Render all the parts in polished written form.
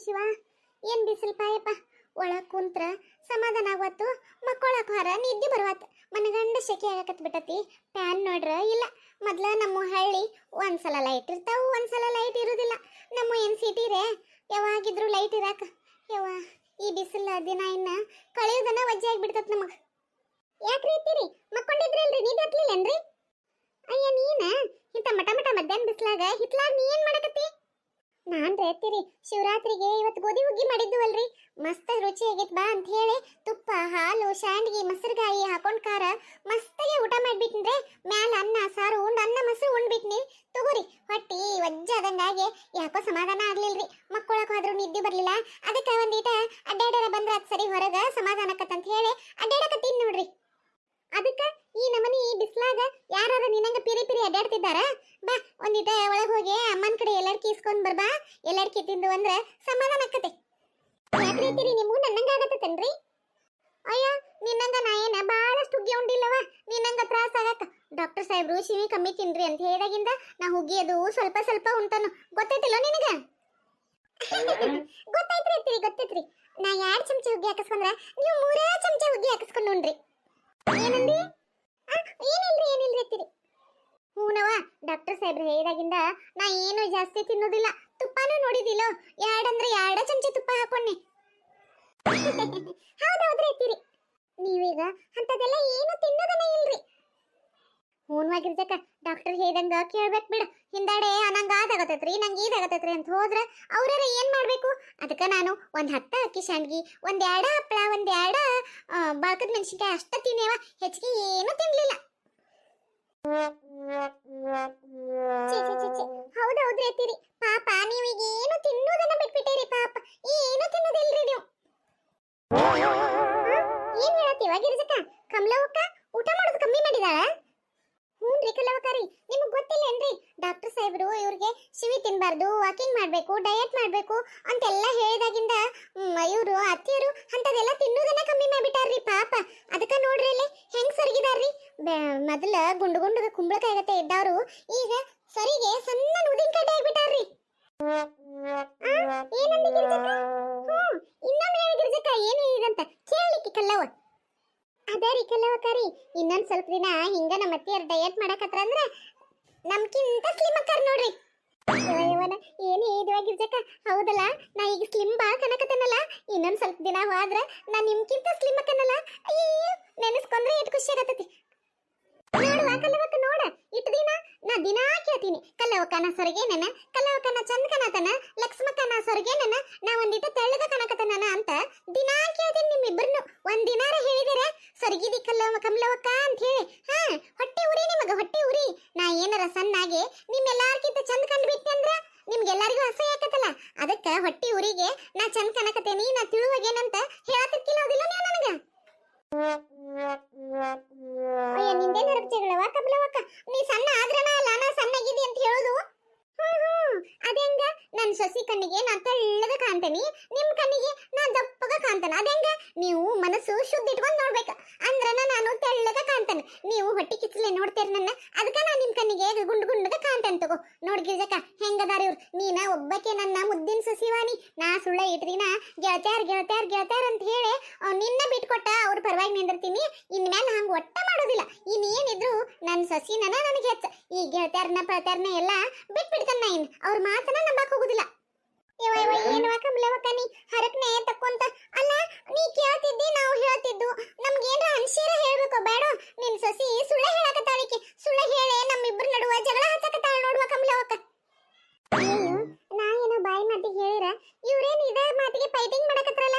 ಶಿವ ಏನ್ ಬಿಸಿಲು ಪಾಯಪ್ಪ. ಒಳಗ್ ಕುಂತ್ರ ಸಮಾಧಾನ ಆಗವತ್ತು, ಮಕ್ಕೊಳಕ್ ಹೊರ ನಿದ್ದೆ ಬರುವತ್. ಮನಗಂಡ ಶೆಕೆ ಆಗಕತ್ ಬಿಟ್ಟತಿ. ಫ್ಯಾನ್ ನೋಡ್ರ ಇಲ್ಲ. ಮೊದ್ಲ ನಮ್ಮ ಹಳ್ಳಿ ಒಂದ್ಸಲ ಲೈಟ್ ಇರ್ತಾವು, ಒಂದ್ಸಲ ಲೈಟ್ ಇರುದಿಲ್ಲ. ನಮ್ಮ ಏನ್ ಸಿಟಿ ರೇ ಯಾವಾಗಿದ್ರು ಲೈಟ್ ಇರಾಕ. ಯವ್ವ ಈ ಬಿಸಿಲ ದಿನ ಇನ್ನ ಕಳೆಯೋದನ್ನ ವಜ್ಜೆ ಆಗ್ಬಿಡ್ತತ್ ನಮಗ್. ಯಾಕ್ರಿ ಇತ್ತೀರಿ? ಮಕ್ಕೊಂಡಿದ್ರಲ್ರಿ, ನಿದ್ದೆ ಹತ್ಲಿಲ್ಲೇನ್ರಿ? ಅಯ್ಯ ನೀನ ಇಂತ ಮಟ ಮಟ ಮಧ್ಯಾಹ್ನ ಬಿಸ್ಲಾಗ ಹಿತ್ಲಾಗ ನೀ ಏನ್ ಮಾಡಕತ್ತಿ? ನಾನ್ ರೇತಿರಿ ಶಿವರಾತ್ರಿಗೆ ಇವತ್ತು ಗೋಧಿ ಹುಗ್ಗಿ ಮಾಡಿದ್ವಲ್ರಿ, ಮಸ್ತ್ ರುಚಿ ಆಗೈತ್ ಬಾ ಅಂತ ಹೇಳಿ ತುಪ್ಪ ಹಾಲು ಶಾಂಡ್ಗಿ ಮೊಸರುಗಾಯಿ ಹಾಕೊಂಡ್ ಖಾರ ಮಸ್ತಾಗಿ ಊಟ ಮಾಡ್ಬಿಟ್ನ್ರೆ. ಮ್ಯಾಲ ಅನ್ನ ಸಾರು ಉಂಡ್ ಅನ್ನ ಮೊಸರು ಉಂಡ್ಬಿಟ್ನಿ. ತಗೋರಿ ಹೊಟ್ಟಿ ವಜ್ಜಾದಂಗಾಗಿ ಯಾಕೋ ಸಮಾಧಾನ ಆಗ್ಲಿಲ್ರಿ. ಮಕ್ಕಳಕ್ ಹೋದ್ರು ನಿದ್ದೆ ಬರ್ಲಿಲ್ಲ. ಅದಕ್ಕೆ ಒಂದೀಟ ಅಡ್ಡಾಡರ ಬಂದ್ರ ಅದ್ ಸರಿ ಹೊರಗ ಸಮಾಧಾನಕ್ಕಂತ ಹೇಳಿ ಅಡ್ಡಾಡಕತ್ತೀನಿ ನೋಡ್ರಿ. ಅದಕ್ಕ ಈ ನಮನಿ ಬಿಸ್ಲಾಗ ಯಾರಾರ ನಿನ್ನಂಗ ಪಿರಿ ಪಿರಿ ಅಡ್ಡಾಡ್ತಿದ್ದಾರ? ಬಾ ಒಂದಿಟ ಒಳಗ್ ಹೋಗಿ ಅಮ್ಮನ ಕಡೆ ಎಲ್ಲಡ್ಕಿ ಇಸ್ಕೊಂಡ್ ಬರ್ಬಾ. ಎಲ್ಲಡ್ಕಿ ತಿಂದು ಅಂದ್ರ ಸಮಾಧಾನ ಆಕತೆ. ಯಾಕ್ರಿ ಅಂತೀರಿ? ನಿಮ್ಗೂ ನನ್ನಂಗ ಆಗತ್ತೇನ್ರಿ? ಅಯ್ಯ ನಿನ್ನಂಗ ನಾ ಏನ ಬಹಳಷ್ಟು ಹುಗ್ಗಿ ಉಂಡಿಲ್ಲವ, ನಿನ್ನಂಗ ತ್ರಾಸ ಆಗತ್ತ. ಡಾಕ್ಟರ್ ಸಾಹೇಬ್ರು ಶಿವಿ ಕಮ್ಮಿ ತಿನ್ರಿ ಅಂತ ಹೇಳಿದಾಗಿಂದ ನಾ ಹುಗ್ಗಿ ಅದು ಸ್ವಲ್ಪ ಸ್ವಲ್ಪ ಉಂಟಾನು. ಗೊತ್ತೈತಿಲ್ಲ ನಿನಗ? ಗೊತ್ತೈತ್ರಿ ಅಂತೀರಿ, ಗೊತ್ತೈತ್ರಿ. ನಾ 2 ಚಮಚ ಹುಗ್ಗಿ ಹಾಕಿಸ್ಕೊಂಡ್ರ ನೀವು 3 ಚಮಚ ಹುಗ್ಗಿ ಹಾಕಿಸ್ಕೊಂಡು ಉಣ್ರಿ. ಏನಂದಿ? ಏನಿಲ್ರಿ ಏನಿಲ್ರಿ ಅಂತೀರಿ. ಹೂನವ, ಡಾಕ್ಟರ್ ಸಾಹೇಬ್ರು ಹೇಳಿದಾಗಿಂದ ನಾ ಏನು ಜಾಸ್ತಿ ತಿನ್ನೋದಿಲ್ಲ. ತುಪ್ಪನೂ ನೋಡಿದಿಲ್ಲ, 2 ಅಂದ್ರೆ 2 ಚಮಚ ತುಪ್ಪ ಹಾಕೊಂಡೆ. ಹೌದೌದ್ರಿ ಅಂತೀರಿ. ನೀವೀಗ ಅಂತದೆಲ್ಲ ಏನು ತಿನ್ನೋದನ್ನ ಇಲ್ರಿ. ಹೂನ್ವಾಗಿರ್ಜಕ್ಕ ಡಾಕ್ಟರ್ ಹೇಳ್ದಂಗ ಕೇಳ್ಬೇಕ್ ಬಿಡ. ಹಿಂದಾಡೆ ನಂಗೆ ಅದಾಗತ್ತೈತ್ರಿ, ನಂಗೆ ಇದಾಗತ್ತೈತ್ರಿ ಅಂತ ಹೋದ್ರ ಅವ್ರಾರ ಏನ್ ಮಾಡ್ಬೇಕು? ಅದಕ್ಕ ನಾನು 10 ಅಕ್ಕಿ ಶಾಂಡ್ಗಿ, 2 ಹಪ್ಪಳ, 2 ಬಾಕದ ಮೆಣಸಿನ್ಕಾಯಿ ಅಷ್ಟ ತಿನ್ನೇವ, ಹೆಚ್ಚಿಗೆ ಏನು ತಿನ್ಲಿಲ್ಲ. ಹೌದೌದ್ರಿ ಅಂತೀರಿ. ಪಾಪ ನೀವೀಗ ಏನು ತಿನ್ನೋದನ್ನ ಬಿಟ್ಬಿಟ್ಟೇರಿ. ಪಾಪ ಏನು ತಿನ್ನೋದಿಲ್ರಿ ನೀವು. ಏನ್ ಹೇಳತ್ತೀವ ಗಿರಿಜಕ್ಕ? ಕಮಲವಕ್ಕ ಊಟ ಮಾಡೋದು ಕಮ್ಮಿ ಮಾಡಿದಾಳ? ಹ್ಞೂನ್ರಿ ಕಲ್ಲವಕಾರಿ, ನಿಮಗ್ ಗೊತ್ತಿಲ್ಲೇನ್ರಿ? ಡಾಕ್ಟರ್ ಸಾಹೇಬ್ರು ಇವ್ರಿಗೆ ಶಿವಿ ತಿನ್ಬಾರ್ದು, ವಾಕಿಂಗ್ ಮಾಡ್ಬೇಕು, ಡಯಟ್ ಮಾಡ್ಬೇಕು ಅಂತೆಲ್ಲ ಹೇಳಿದಾಗಿಂದ ಇವ್ರು ಅತ್ತಿಯರು ಅಂತದೆಲ್ಲ ತಿನ್ನೋದನ್ನ ಕಮ್ಮಿ ಮಾಡ್ಬಿಟ್ಟಾರ್ರಿ. ಪಾಪ ಅದಕ್ಕ ನೋಡ್ರಿ ಇಲ್ಲಿ ಹೆಂಗ್ ಸೊರಗಿದಾರ್ರಿ. ಮೊದಲ ಗುಂಡು ಗುಂಡು ಕುಂಬಳಕಾಯಿ ಗತೆ ಇದ್ದವ್ರು ಈಗ ಸರಿಗೆ ಸಣ್ಣ ಉದಿನ ಕಡ್ಡೆ ಆಗ್ಬಿಟ್ಟಾರ್ರಿ. ಏನಂದಿ ಗಿರಿಜಕ್ಕ? ಇನ್ನೊಮ್ಮೆ ಹೇಳಿ ಗಿರಿಜಕ್ಕ, ಏನು ಇದಂತ ಕೇಳಲಿಕ್ಕೆ ಕಲ್ಲವ. ಅದೇ ರೀ ಕಲ್ಲವಕಾರಿ, ಇನ್ನೊಂದ್ ಸ್ವಲ್ಪ ದಿನ ಹಿಂಗ ನಮ್ಮ ಅತ್ತಿಯರ್ ಡಯಟ್ ಮಾಡಕತ್ರ ಅಂದ್ರ ನಮ್ಕಿಂತ ಸ್ಲಿಮ್ ಅಕ್ಕಾರ ನೋಡ್ರಿ. ಇವನ ಏನು ಇದ್ವಾಗಿರ್ಜಕ್ಕ? ಹೌದಲ್ಲ, ನಾ ಈಗ ಸ್ಲಿಮ್ ಬಾ ಕನಕತನಲ್ಲ. ಇನ್ನೊಂದ್ ಸ್ವಲ್ಪ ದಿನ ಹೋದ್ರ ನಾ ನಿಮ್ಕಿಂತ ಸ್ಲಿಮ್ ಅಕ್ಕನಲ್ಲ. ಅಯ್ಯೋ ನೆನೆಸ್ಕೊಂಡ್ರೆ ಎಷ್ಟು ಖುಷಿ ಆಗತೈತಿ. ನೋಡುವ ಕಲ್ಲವಕ್ಕ, ನೋಡ ಇಟ್ಟು ದಿನ ನಾ ದಿನಾ ಕೇಳ್ತೀನಿ, ಕಲ್ಲವಕ್ಕನ ಸೊರಗೇನನ, ಕಲ್ಲವಕ್ಕನ ಚಂದ ಕನತನ, ಲಕ್ಷ್ಮಕ್ಕನ ಸೊರಗೇನನ, ನಾ ಒಂದಿಟ ತೆಳ್ಳಗ ಕನಕತನ ಅಂತ ದಿನಾ ಕೇಳ್ತೀನಿ ನಿಮ್ಮಿಬ್ಬರನ್ನು. ಒಂದಿನಾರ ಹೇಳಿದಿರ ಸೊರಗಿದಿ ಕಮಲವಕ್ಕ ಅಂತ ಹೇಳಿ? ಹೊಟ್ಟೆ ಉರಿ ನಿಮಗ, ಹೊಟ್ಟೆ ಉರಿ. ನಾ ಏನಾರ ಸಣ್ಣಾಗಿ ನಿಮ್ಮೆಲ್ಲಾರ್ಕಿಂತ ಚಂದ ಕಂಡ್ಬಿಟ್ನಿ ಅಂದ್ರ ನಿಮ್ಗೆಲ್ಲರಿಗೂ ಅಸಹ್ಯ ಆಕತ್ತಲ್ಲ. ಅದಕ್ಕ ಹೊಟ್ಟೆ ಉರಿಗೆ ನಾ ಚಂದ ಕನಕತೇನಿ, ನಾ ತಿಳುವಾಗೇನಂತ ಹೇಳತ್ತಿರ್ಕಿಲ್ಲೋದಿಲ್ಲ ನೀವು ನನಗ? ಅಯ್ಯ ನಿಂದೇನಾರ ಜಗಳವ ಕಮಲವಕ್ಕ? ನೀ ಸಣ್ಣ ಆದ್ರನ ಅಲ್ಲ ನಾ ಸಣ್ಣಗಿದಿ ಅಂತ ಹೇಳುದು? ಅದೆಂಗ? ನನ್ನ ಸೊಸಿ ಕಣ್ಣಿಗೆ ನಾ ತೆಳ್ಳಗ ಕಾಣ್ತೇನಿ, ನಿಮ್ ಕಣ್ಣಿಗೆ ನಾ ದಪ್ಪಗ ಕಾಣ್ತೇನೆ. ಅದೆಂಗ? ನೀವು ಮನಸ್ಸು ಶುದ್ಧ ಇಟ್ಕೊಂಡ್ ನೋಡ್ಬೇಕ, ಅಂದ್ರನ ನಾನು ತೆಳ್ಳಗ ಕಾಣ್ತೇನೆ. ನೀವು ಹೊಟ್ಟಿ ಕಿಚ್ಚಲೆ ನೋಡ್ತೇರಿ ನನ್ನ, ಅದಕ್ಕ ನಾ ನಿಮ್ ಕಣ್ಣಿಗೆ ಗುಂಡು ಗುಂಡಗ ಕಾಣ್ತೇನೆ. ತಗೋ ನೋಡ್ ಗಿರಿಜಕ್ಕ ಹೆಂಗದಾರ ಇವ್ರು. ನೀನ ಒಬ್ಬಕ್ಕೆ ನನ್ನ ಮುದ್ದಿನ ಸೊಸಿವಾನಿ. ನಾ ಸುಳ್ಳ ಇಟ್ದಿನ ಗೆಳತ್ಯಾರ್ ಗೆಳತ್ಯಾರ್ ಗೆಳತ್ಯಾರ್ ಅಂತ ಹೇಳಿ ನಿನ್ನ ಬಿಟ್ಕೊಟ್ಟ ಅವ್ರ ಪರವಾಗಿ ನಿಂದಿರ್ತೀನಿ. ಇನ್ಮೇಲೆ ಹಂಗ ಒಟ್ಟ ಮಾಡೋದಿಲ್ಲ. ಇನ್ನೇನಿದ್ರು ನನ್ನ ಸೊಸಿನ ನನಗೆ ಹೆಚ್ಚ. ಈ ಗೆಳತ್ಯಾರನ್ನ ಪ್ರತ್ಯಾರನ್ನ ಎಲ್ಲ ಬಿಟ್ಬಿಡ್ತಾನ ನಾ. ಇನ್ ಅವ್ರ ಮಾತನ್ನ ನಂಬಕ್ ಹೋಗುದಿಲ್ಲ. ಏನವ ಕಮಲವಕ್ಕ ನೀ ಹರಕ್ನೆ ತಕ್ಕೊಂತ? ಅಲ್ಲ ನೀ ಕೇಳ್ತಿದ್ದಿ, ನಾವು ಹೇಳ್ತಿದ್ದು. ನಮ್ಗೇನ್ರ ಅನ್ಶೀರ ಹೇಳ್ಬೇಕು ಬೇಡ? ನಿನ್ ಸೊಸಿ ಸುಳ್ಳ ಹೇಳಕತ್ತಾಳಿಕೆ. ಸುಳ್ಳ ಹೇಳಿ ನಮ್ಮಿಬ್ಬರ ನಡುವ ಜಗಳ ಹಚ್ಚಕತ್ತಾಳ ನೋಡುವ ಕಮಲವಕ್ಕ. ಅಯ್ಯೋ ನಾ ಏನೋ ಬಾಯಿ ಮಾತಿಗೆ ಹೇಳಿರ ಇವ್ರೇನ್ ಇದ ಮಾತಿಗೆ ಫೈಟಿಂಗ್ ಮಾಡಕತ್ರಲ್ಲ.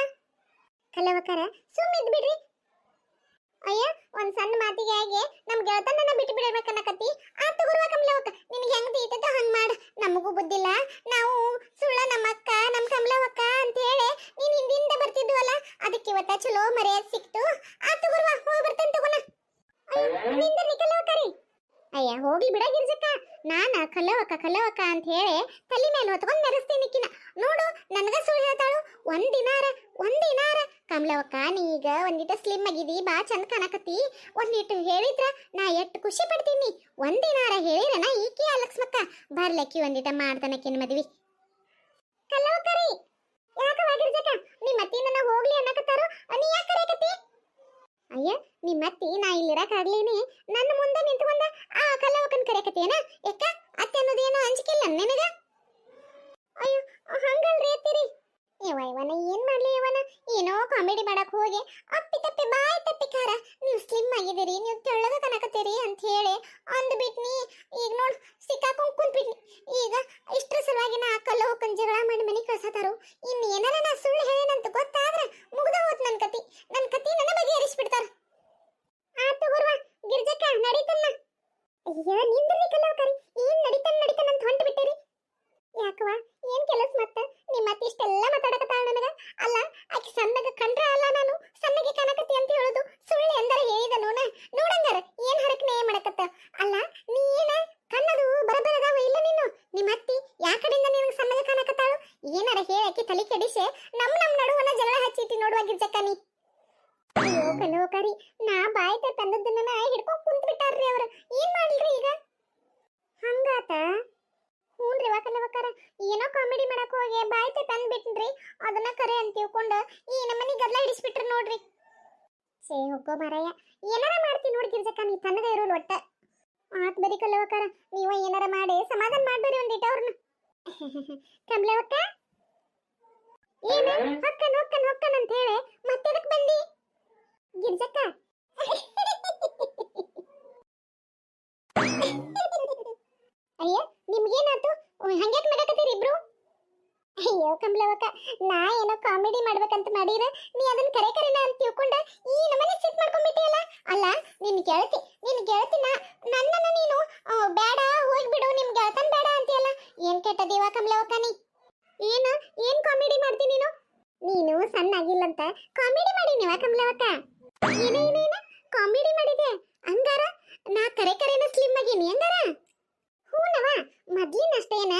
ಕಲ್ಲವಕ್ಕರ ಸುಮ್ಮಿದ್ ಬಿಡ್ರಿ. ಅಯ್ಯ ಒಂದ್ ಸಣ್ಣ ಮಾತಿಗೆ ಆಗಿ ನಮ್ ಗೆಳತನ ಬಿಟ್ಟು ಬಿಡಬೇಕನ್ನಕತ್ತಿ. ಆ ತಗೋರುವ ಕಮಲವಕ್ಕ, ನಿನಗೆ ಹೆಂಗ್ ತೀತೈತೋ ಹಂಗ್ ಮಾಡ. ನಮಗೂ ಬುದ್ಧಿಲ್ಲ, ನಾವು ಸುಳ್ಳ ನಮ್ಮ ಅಕ್ಕ ನಮ್ ಕಮಲವಕ್ಕ ಅಂತ ಹೇಳಿ ನೀನ್ ಹಿಂದಿಂದ ಬರ್ತಿದ್ವಲ್ಲ, ಅದಕ್ಕೆ ಇವತ್ತ ಚಲೋ ಮರ್ಯಾದೆ ಸಿಕ್ತು. ಆ ತಗೋರುವ ಹೋಗಿ ಬರ್ತೇನೆ ತಗೋಣ. ನಿಂದ್ರಿ ಕಲ್ಲವಕ್ಕರಿ. ಅಯ್ಯ ಹೋಗ್ಲಿ ಬಿಡ ಗಿರ್ಜಕ್ಕ, ನಾನ ಕಲ್ಲವಕ್ಕ ಕಲ್ಲವಕ್ಕ ಅಂತ ಹೇಳಿ ತಲೆ ಮೇಲೆ ಹೊತ್ಕೊಂಡ್ ಮೆರೆಸ್ತೀನಿ ಕಿನ. ನೋಡು ನನಗ ಸುಳ್ಳು ಹೇಳ್ತಾಳು. ಒಂದಿನಾರ ಕಮಲವಕ್ಕ ನೀ ಈಗ ಒಂದಿಟ ಸ್ಲಿಮ್ ಆಗಿದಿ, ಬಾ ಚಂದ ಕಾಣಕತ್ತಿ. ಒಂದಿಟ್ಟು ಹೇಳಿದ್ರ ನಾ ಎಷ್ಟು ಖುಷಿ ಪಡ್ತೀನಿ. ಒಂದಿನಾರ ಹೇಳಿರನ ಈಕಿ ಲಕ್ಷ್ಮಕ್ಕ ಬರ್ಲಕ್ಕಿ ಒಂದಿಟ ಮಾಡ್ತಾನಕ್ಕಿನ ಮದ್ವಿ. ಕಲ್ಲವಕ್ಕರಿ ಹೋಗ್ಲಿ ಅನ್ನಕತ್ತಾರೋ ನೀ ಯಾಕೆ ಕರೆಯಕತ್ತಿ? ಅಯ್ಯ ನಿಮ್ಮತ್ತಿ ನಾ ಇಲ್ಲಿರಕ್ ಆಗ್ಲೇನೆ ನನ್ನ ಮುಂದೆ ನಿಂತ್ಕೊಂಡ ಆ ಕಲ್ಲವಕ್ಕನ್ ಕರೆಯಕತ್ತೇನ? ಯಾಕ ಅತ್ತೆ ಅನ್ನೋದೇನೋ ಅಂಜಿಕಿಲ್ಲ ನಿನಗ? ಅಯ್ಯೋ ಹಂಗಲ್ರಿ ಅತ್ತಿರಿ. ಇವನ ಏನ್ ಮಾಡ್ಲಿ ಇವನ ಏನೋ ಕಾಮಿಡಿ ಮಾಡಕ್ ಹೋಗಿ ಅಪ್ಪಿ ತಪ್ಪಿ ಬಾಯಿ ತಪ್ಪಿ ಕಾರ ನೀವು ಸ್ಲಿಮ್ ಆಗಿದ್ದೀರಿ ನೀವು ತೆಳ್ಳಗ ಕನಕತ್ತೀರಿ ಅಂತ ಹೇಳಿ ಅಂದ್ಬಿಟ್ನಿ. ಈಗ ನೋಡ್ ಸಿಕ್ಕಾಕೊಂಡ್ ಕುಂತ್ಬಿಟ್ನಿ. ಈಗ ಇಷ್ಟ್ರ ಸಲುವಾಗಿ ನಾ ಕಲ್ಲ ಹೋಗ್ಕೊಂಡ್ ಜಗಳ ಮಾಡಿ ಮನೆ ಕಳ್ಸತಾರು. ಇನ್ ಏನಾರ ನಾ ಸುಳ್ಳು ಹೇಳೇನಂತ ಗೊತ್ತಾದ್ರೆ ಮುಗ್ದ ಹೋತ್ ನನ್ ಕತಿ ನನ್ನ ಬಗೆಹರಿಸ್ಬಿಡ್ತಾರ. ಆತು ಗುರುವ ಗಿರ್ಜಕ್ಕ ನಡೀತನ್ನ. ಅಯ್ಯ ನಿಂದ್ರಿ ಕಲ್ಲವಕರಿ ಏನ್ ನಡೀತಾನ ಅಂತ ಹೊಂಟ ಬಿಟ್ಟಿರಿ. ಯಾಕವ ಏನ್ ಕೆಲಸ ಮತ್ತ ನಿಮ್ಮ ಅತ್ತಿ ಇಷ್ಟೆಲ್ಲ ಮಾತಾಡಕತ್ತಾಳ ನನಗ? ಅಲ್ಲ ಆಕಿ ಸಣ್ಣಗ ಕಂಡ್ರ ಅಲ್ಲ ನಾನು ಸಣ್ಣಗೆ ಕನಕತಿ ಅಂತ ಹೇಳೋದು ಸುಳ್ಳು ಎಂದರ ಹೇಳಿದನು ನೋಡಂಗಾರ ಏನ್ ಹರಕನೆ ಮಾಡಕತ್ತ? ಅಲ್ಲ ನೀ ಏನ ಕಣ್ಣದು ಬರಬರದಾವ ಇಲ್ಲ ನೀನು? ನಿಮ್ಮ ಅತ್ತಿ ಯಾ ಕಡೆಯಿಂದ ನಿನಗೆ ಸಣ್ಣಗೆ ಕನಕತ್ತಾಳು? ಏನಾರ ಹೇಳಿ ಆಕಿ ತಲೆ ಕೆಡಿಸೆ ನಮ್ ನಡುವನ ಜಗಳ ಹಚ್ಚಿಟ್ಟಿ ನೋಡುವ ಗಿರ್ಜಕ್ಕ ನೀ. ಅಯ್ಯೋ ಕಲೋಕರಿ ನಾ ಬಾಯಿ ತಂದದ್ದನ್ನ ಹಿಡ್ಕೊಂಡ್ ಕುಂತ್ ಬಿಟ್ಟಾರ್ರಿ ಅವ್ರ. ಏನ್ ಮಾಡ್ಲ್ರಿ ಈಗ? ಹಂಗಾತ? ಹ್ಞೂನ್ರಿ ಕಲವಕ್ಕರ ಏನೋ ಕಾಮಿಡಿ ಮಾಡಕ್ ಹೋಗಿ ಬಾಯಿ ತಂದ್ ಬಿಟ್ನ್ರಿ ಅದನ್ನ ಕರೆ ಅಂತ ತಿಳ್ಕೊಂಡು ಈ ನಮ್ಮನಿ ಗದ್ಲ ಹಿಡಿಸ್ಬಿಟ್ರಿ ನೋಡ್ರಿ. ಸೇ ಹೋಗೋ ಮಾರಾಯ ಏನಾರ ಮಾಡ್ತೀನಿ ನೋಡಿ ಗಿರ್ಜಕ್ಕ ನೀ ತನ್ನಗ ಇರೋಲ್ ಒಟ್ಟ. ಆತ್ ಬರೀ ಕಲ್ಲವಕ್ಕರ ನೀವ ಏನಾರ ಮಾಡಿ ಸಮಾಧಾನ ಮಾಡ್ಬೇರಿ ಒಂದಿಟ್ಟ ಅವ್ರನ್ನ. ಕಮಲವಕ್ಕ ಏನ ಹೊಕ್ಕನ್ ಅಂತ ಹೇಳಿ ಮತ್ತೆದಕ್ ಬಂದಿ ಗಿರ್ಜಕ್ಕ? ಅಯ್ಯ ನಿಮ್ಗೇನಾತು ಹಂಗ್ಯಾಕ್ ಮಾಡಕತ್ತೀರಿ ಇಬ್ರು? ಅಯ್ಯೋ ಕಮಲವಕ್ಕ ನಾ ಏನೋ ಕಾಮಿಡಿ ಮಾಡ್ಬೇಕಂತ ಮಾಡೀರ ನೀ ಅದನ್ನ ಕರೆನ ಅಂತ ತಿಳ್ಕೊಂಡ ಈ ನಮ್ಮನೆ ಸಿಟ್ ಮಾಡ್ಕೊಂಡ್ಬಿಟ್ಟಿಯಲ್ಲ. ಅಲ್ಲ ನಿನ್ ಗೆಳತಿ ನನ್ನನ್ನ ನೀನು ಬೇಡ ಹೋಗ್ಬಿಡು ನಿಮ್ ಗೆಳತನ್ ಬೇಡ ಅಂತೀಯಲ್ಲ. ಏನ್ ಕೆಟ್ಟದೇವ ಕಮಲವಕ್ಕ ನೀ? ಏನ್ ಕಾಮಿಡಿ ಮಾಡ್ತೀನಿ ನೀನು ಸಣ್ಣ ಆಗಿಲ್ಲಂತ ಕಾಮಿಡಿ ಮಾಡೀನಿವ ಕಮಲವಕ್ಕ? ಏನೇನ ಕಾಮಿಡಿ ಮಾಡಿದೆ ಹಂಗಾರ? ನಾ ಕರೆನ ಸ್ಲಿಮ್ ಆಗೀನಿ ಹಂಗಾರ? ಹೂನವ ಮೊದ್ಲಿನಷ್ಟೇನ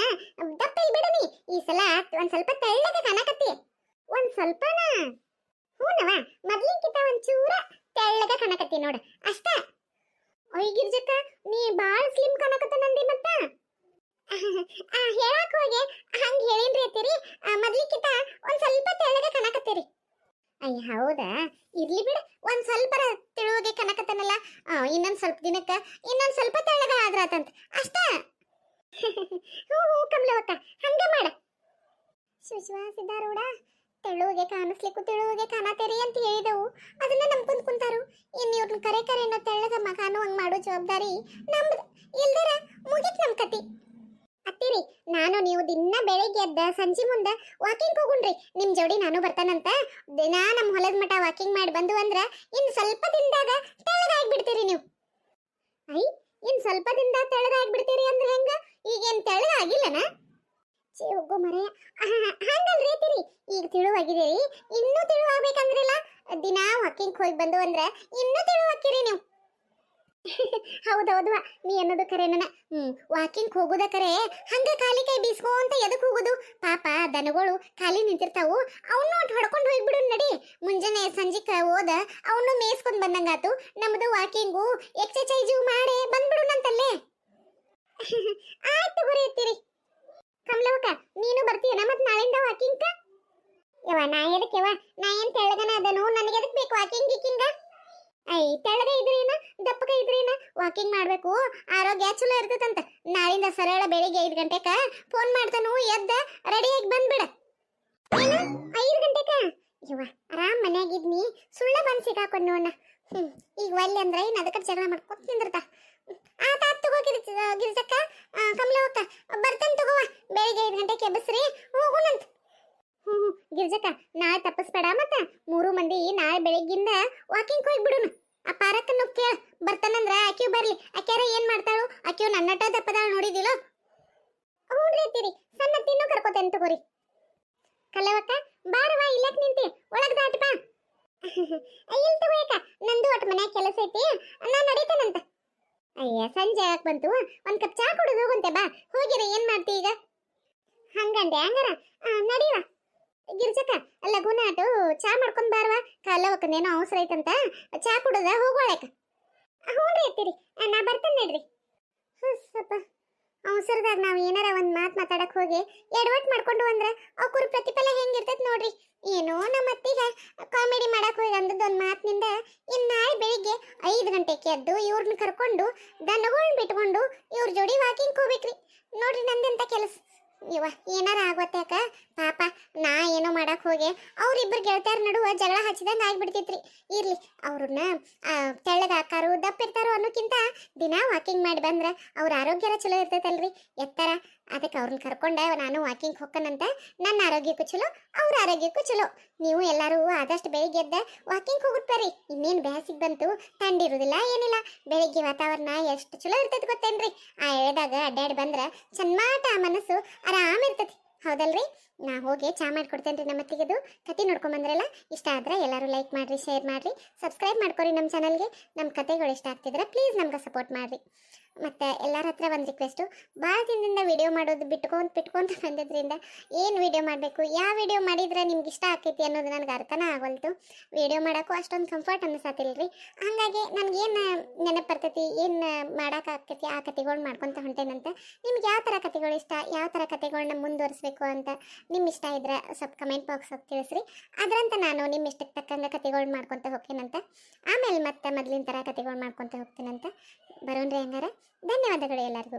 ದಪ್ಪ ಬಿಡನಿ ಈ ಸಲ ಒಂದ್ ಸ್ವಲ್ಪ ತೆಳ್ಳಗ ಕಾಣಕತ್ತಿ. ಒಂದ್ ಸ್ವಲ್ಪನ? ಹೂನವ ಮೊದ್ಲಿನ್ಕಿಂತ ಒಂಚೂರ ತೆಳ್ಳಗ ಕಾಣಕತ್ತಿ ನೋಡ ಅಷ್ಟ. ಗಿರ್ಜಕ್ಕ ನೀ ಬಾಳ್ ಸ್ಲಿಮ್ ಕಾಣಕತ್ತನಂದಿ ಮತ್ತ? ಹೇಳಕ್ ಹೋಗಿ ಹಂಗ ಹೇಳೇನ್ರಿ ಅತ್ತೀರಿ ಮೊದ್ಲಿಕ್ಕಿಂತ ಒಂದ್ ಸ್ವಲ್ಪ ತೆಳ್ಳಗ ಕಾಣಕತ್ತೀರಿ. ಅಯ್ಯ ಹೌದಾ ಇರ್ಲಿ ಬಿಡ ಒಂದ್ ಸ್ವಲ್ಪ ತಿಳುವಗೆ ಕನಕತ್ತನಲ್ಲ ಇನ್ನೊಂದ್ ಸ್ವಲ್ಪ ದಿನಕ್ಕ ಇನ್ನೊಂದ್ ಸ್ವಲ್ಪ ತೆಳ್ಳಗ ಆದ್ರಾತಂತ ಅಷ್ಟ. ಹ್ಞೂ ಕಮಲವಕ್ಕ ಹಂಗ ಮಾಡ. ಶಿವ ಸಿದ್ಧಾರೂಢ ತೆಳುವಿಗೆ ಕಾಣಿಸ್ಲಿಕ್ಕೂ ತಿಳುವಿಗೆ ಕಾಣತೇರಿ ಅಂತ ಹೇಳಿದೆವು ಅದನ್ನ ನಂಬ್ಕೊಂಡ್ ಕುಂತಾರು. ಇನ್ನು ಇವ್ರನ್ನ ಕರೆನೋ ತೆಳ್ಳಗ ಕಾಣೋ ಹಂಗ್ ಮಾಡೋ ಜವಾಬ್ದಾರಿ ನಮ್ದು ಇಲ್ದರ ಮುಗಿತ್ ನಮ್ ಕತಿ. ಅತ್ತಿರಿ ನಾನು ನೀವು ದಿನ ಬೆಳಿಗ್ಗೆ ಎದ್ದ ಸಂಜೆ ಮುಂದ ವಾಕಿಂಗ್ ಹೋಗುಣ್ರಿ ನಿಮ್ ಜೋಡಿ ನಾನು ಬರ್ತಾನಂತ. ದಿನ ನಮ್ ಹೊಲದ ಮಠ ವಾಕಿಂಗ್ ಮಾಡಿ ಬಂದು ಅಂದ್ರ ಇನ್ ಸ್ವಲ್ಪ ದಿನದಾಗ ತೆಳ್ಳಗಾಗ್ಬಿಡ್ತೀರಿ ನೀವು. ಐ ಇನ್ ಸ್ವಲ್ಪ ದಿನದಾಗ ತೆಳ್ಳಗಾಗ್ಬಿಡ್ತೀರಿ ಅಂದ್ರೆ ಹೆಂಗ? ಈಗೇನ್ ತೆಳ್ಳಗ ಆಗಿಲ್ಲನ? ಚೇ ಹೋಗೋ ಮರೆಯ ಹಂಗಲ್ರಿ ಅತ್ತಿರಿ ಈಗ ತಿಳುವಾಗಿದ್ದೀರಿ ಇನ್ನೂ ತಿಳುವಾಗ್ಬೇಕಂದ್ರಿಲ್ಲ ದಿನ ವಾಕಿಂಗ್ ಹೋಗಿ ಬಂದು ಅಂದ್ರ ಇನ್ನೂ ತಿಳುವಾಕಿರಿ ನೀವು. ಹೌದೌದ್ವಾ ನೀ ಅನ್ನೋದು ಕರೆನ. ವಾಕಿಂಗ್ ಹೋಗುದ ಕರೆ ಹಂಗ ಖಾಲಿ ಕೈ ಬೀಸ್ಕೊಂತ ಎದಕ್ ಹೋಗುದು? ಪಾಪ ದನಗಳು ಖಾಲಿ ನಿಂತಿರ್ತಾವು ಅವನು ಹೊಡ್ಕೊಂಡು ಹೋಗ್ಬಿಡು ನಡಿ. ಮುಂಜಾನೆ ಸಂಜಿಕ ಹೋದ ಅವನು ಮೇಯ್ಸ್ಕೊಂಡ್ ಬಂದಂಗಾತು. ನಮ್ದು ವಾಕಿಂಗು ಎಕ್ಸರ್ಸೈಜು ಮಾಡಿ ಬಂದ್ಬಿಡುನಂತಲ್ಲೇ. ಆಯ್ತು ಗುರಿ ಎತ್ತೀರಿ. ಕಮಲವಕ್ಕ ನೀನು ಬರ್ತೀಯನ ಮತ್ ನಾಳಿಂದ ವಾಕಿಂಗ್? ಯವ ನಾ ಎದಕ್ಕೆವ ನಾ ಏನ್ ತೆಳ್ಳಗನ ಅದನು ನನಗೆ ಎದಕ್ ಬೇಕು ವಾಕಿಂಗ್ ಗೀಕಿಂಗ? ಐ ತೆಳ್ಳಗ ಇದ್ರೇನ ದಪ್ಪಗ ಇದ್ರೇನ ವಾಕಿಂಗ್ ಮಾಡ್ಬೇಕು ಆರೋಗ್ಯ ಚಲೋ ಇರ್ತದಂತ. ನಾಳಿಂದ ಸರಳ ಬೆಳಿಗ್ಗೆ 5 ಗಂಟೆಕ ಫೋನ್ ಮಾಡ್ತಾನು ಎದ್ದ ರೆಡಿಯಾಗಿ ಬಂದ್ಬಿಡ. ಏನು 5 ಗಂಟೆಕ? ಇವ ಆರಾಮ್ ಮನ್ಯಾಗಿದ್ನಿ ಸುಳ್ಳ ಬಂದ್ ಸಿಗಾಕೊಂಡ್ ನೋಡ. ಈಗ ಒಲ್ಲೆ ಅಂದ್ರ ಇನ್ ಅದಕ್ಕ ಜಗಳ ಮಾಡ್ಕೊತ ನಿಂದಿರ್ತ. ಆತ ತಗೋ ಗಿರ್ಜಕ್ಕ ಕಮಲವಕ್ಕ ಬರ್ತೇನೆ ತಗೋವ ಬೆಳಿಗ್ಗೆ 5 ಗಂಟೆಗೆ ಎಬ್ಬಸ್ರಿ ಹೋಗುನಂತ. ಗಿರ್ಜಕ್ಕ ನಾಳೆ ತಪ್ಪಿಸ್ಬೇಡ ಮತ್ತ 3 ಮಂದಿ ನಾಳೆ ಬೆಳಿಗ್ಗಿಂದ ವಾಕಿಂಗ್ ಹೋಗಿ ಬಿಡುನು. ಆ ಪಾರಕ್ಕನ್ನು ಕೇಳ ಬರ್ತಾನಂದ್ರ ಆಕ್ಯೂ ಬರ್ಲಿ. ಆಕ್ಯಾರ ಏನ್ ಮಾಡ್ತಾಳು? ಆಕ್ಯೂ ನನ್ನಟ ದಪ್ಪದಾಳ ನೋಡಿದಿಲ್ಲ? ಹ್ಞೂನ್ರಿ ಅತ್ತೀರಿ ಸಣ್ಣ ತಿನ್ನೋ ಕರ್ಕೋತೇನೆ ತಗೋರಿ. ಕಲ್ಲವಕ್ಕ ಬಾರವಾ ಇಲ್ಲಕ್ ನಿಂತಿ ಒಳಗ್ ದಾಟಿ ಬಾ. ಇಲ್ ತಗೋಯಕ್ಕ ನಂದು ಒಟ್ಟು ಮನ್ಯಾಗ ಕೆಲಸ ಐತಿ ನಾ ನಡೀತಾನಂತ. ಅಯ್ಯ ಸಂಜೆ ಆಗಕ್ ಬಂತು ಒಂದ್ ಕಪ್ ಚಾ ಕುಡಿದು ಹೋಗುಂತೆ ಬಾ. ಹೋಗಿರ ಏನ್ ಮಾಡ್ತಿ ಈಗ? ಹಂಗಂಡೆ ಹಂಗಾರ ನಡೀವ ಗಿರ್ಜಕ್ಕ ಲಘುನಾಟು ಚಾ ಮಾಡ್ಕೊಂಡ್ ಬಾರವಾ. ಕಲ್ಲವಕ್ಕನೇನೋ ಅವಸರ ಐತಂತ ಚಾ ಕುಡದ ಹೋಗೋಳಕ. ಹ್ಞೂನ್ರಿ ಅತ್ತೀರಿ ನಾ ಬರ್ತೇನೆ ನಡ್ರಿ. ಸ್ವಲ್ಪ ಅವಸರದಾಗ ನಾವ್ ಏನಾರ ಒಂದ್ ಮಾತಾಡಕ್ ಹೋಗಿ ಎಡವಟ್ ಮಾಡ್ಕೊಂಡು ಅಂದ್ರ ಅವ್ರ ಪ್ರತಿಫಲ ಹೆಂಗಿರ್ತೈತ್ ನೋಡ್ರಿ. ಏನೋ ನಮ್ಮ ಅತ್ತಿಗೆ ಕಾಮಿಡಿ ಮಾಡಕ್ ಹೋಗಿ ಅಂದದ್ದೊಂದು ಮಾತಿನಿಂದ ಇನ್ನು ನಾಳೆ ಬೆಳಿಗ್ಗೆ 5 ಗಂಟೆಗೆ ಎದ್ದು ಇವ್ರನ್ನ ಕರ್ಕೊಂಡು ದನಗಳ್ನ ಬಿಟ್ಕೊಂಡು ಇವ್ರ ಜೋಡಿ ವಾಕಿಂಗ್ ಹೋಗ್ಬೇಕ್ರಿ. ನೋಡ್ರಿ ನಂದೆಂತ ಕೆಲಸ ಇವ ಏನಾರ ಆಗೋತ್ಯಾಕ ಪಾಪ ನಾ ಏನೋ ಮಾಡಕ್ ಹೋಗಿ ಅವ್ರಿಬ್ರು ಗೆಳತಿಯರ ನಡುವ ಜಗಳ ಹಚ್ಚಿದಂಗೆ ಆಗ್ಬಿಡ್ತಿತ್ರಿ. ಇರ್ಲಿ ಅವ್ರನ್ನ ತೆಳ್ಳಗ ಹಾಕಾರು ದಪ್ಪ ಇರ್ತಾರೋ ಅನ್ನೋಕ್ಕಿಂತ ದಿನ ವಾಕಿಂಗ್ ಮಾಡಿ ಬಂದ್ರೆ ಅವ್ರ ಆರೋಗ್ಯರ ಚಲೋ ಇರ್ತೈತಲ್ರಿ ಎತ್ತರ. ಅದಕ್ಕೆ ಅವ್ರನ್ನ ಕರ್ಕೊಂಡೆ ನಾನು ವಾಕಿಂಗ್ ಹೋಗ್ಕನಂತ ನನ್ನ ಆರೋಗ್ಯಕ್ಕೂ ಚಲೋ ಅವ್ರ ಆರೋಗ್ಯಕ್ಕೂ ಚಲೋ. ನೀವು ಎಲ್ಲರೂ ಆದಷ್ಟು ಬೆಳಿಗ್ಗೆ ಎದ್ದ ವಾಕಿಂಗ್ ಹೋಗುತ್ತೆ ಬರ್ರಿ. ಇನ್ನೇನು ಬ್ಯಾಸಿಗೆ ಬಂತು, ತಂಡಿರುವುದಿಲ್ಲ ಏನಿಲ್ಲ. ಬೆಳಿಗ್ಗೆ ವಾತಾವರಣ ಎಷ್ಟು ಚಲೋ ಇರ್ತೈತಿ ಗೊತ್ತೇನ್ರಿ. ಆ ಎಳೆದಾಗ ಅಡ್ಡಾಡಿ ಬಂದ್ರೆ ಚನ್ಮಾಟ ಮನಸ್ಸು ಆರಾಮ ಇರ್ತೈತಿ, ಹೌದಲ್ರಿ? ನಾ ಹೋಗಿ ಚಾ ಮಾಡಿಕೊಡ್ತೇನೆ ರೀ ನಮ್ಮ ಅತ್ತಿಗೆದು. ಕತೆ ನೋಡ್ಕೊಂಬಂದ್ರಲ್ಲ, ಇಷ್ಟ ಆದ್ರೆ ಎಲ್ಲರೂ ಲೈಕ್ ಮಾಡಿರಿ, ಶೇರ್ ಮಾಡಿರಿ, ಸಬ್ಸ್ಕ್ರೈಬ್ ಮಾಡ್ಕೊರಿ ನಮ್ಮ ಚಾನಲ್ಗೆ. ನಮ್ಮ ಕತೆಗಳು ಇಷ್ಟ ಆಗ್ತಿದ್ರೆ ಪ್ಲೀಸ್ ನಮ್ಗೆ ಸಪೋರ್ಟ್ ಮಾಡಿರಿ. ಮತ್ತು ಎಲ್ಲರ ಹತ್ರ ಒಂದು ರಿಕ್ವೆಸ್ಟು, ಭಾಳ ದಿನದಿಂದ ವಿಡಿಯೋ ಮಾಡೋದು ಬಿಟ್ಕೊಂತ ಬಂದಿದ್ರಿಂದ ಏನು ವಿಡಿಯೋ ಮಾಡಬೇಕು, ಯಾವ ವಿಡಿಯೋ ಮಾಡಿದ್ರೆ ನಿಮ್ಗೆ ಇಷ್ಟ ಆಕೈತಿ ಅನ್ನೋದು ನನಗೆ ಅರ್ಥನೇ ಆಗವಲ್ತು. ವಿಡಿಯೋ ಮಾಡೋಕ್ಕೂ ಅಷ್ಟೊಂದು ಕಂಫರ್ಟ್ ಅನ್ನಿಸತ್ತಿಲ್ಲ ರೀ. ಹಾಗಾಗಿ ನನಗೇನು ನೆನಪು ಬರ್ತೈತಿ, ಏನು ಮಾಡೋಕ್ಕಾಗ್ತೈತಿ ಆ ಕತೆಗಳು ಮಾಡ್ಕೊತ ಹೊಂಟೇನಂತ. ನಿಮ್ಗೆ ಯಾವ ಥರ ಕತೆಗಳು ಇಷ್ಟ, ಯಾವ ಥರ ಕತೆಗಳನ್ನ ಮುಂದುವರಿಸ್ಬೇಕು ಅಂತ ನಿಮ್ಮ ಇಷ್ಟ ಇದ್ರೆ ಸ್ವಲ್ಪ ಕಮೆಂಟ್ ಬಾಕ್ಸ್ ತಿಳಿಸ್ರಿ. ಅದರಂತೆ ನಾನು ನಿಮ್ಮ ಇಷ್ಟಕ್ಕೆ ತಕ್ಕಂಗೆ ಕತೆಗಳು ಮಾಡ್ಕೊತ ಹೋಗ್ತೇನಂತ. ಆಮೇಲೆ ಮತ್ತೆ ಮೊದಲಿನ ಥರ ಕತೆಗಳು ಮಾಡ್ಕೊತ ಹೋಗ್ತೇನಂತ. ಬರೋಣ್ರಿ ಹಂಗಾರ. ಧನ್ಯವಾದಗಳು ಎಲ್ಲರಿಗೂ.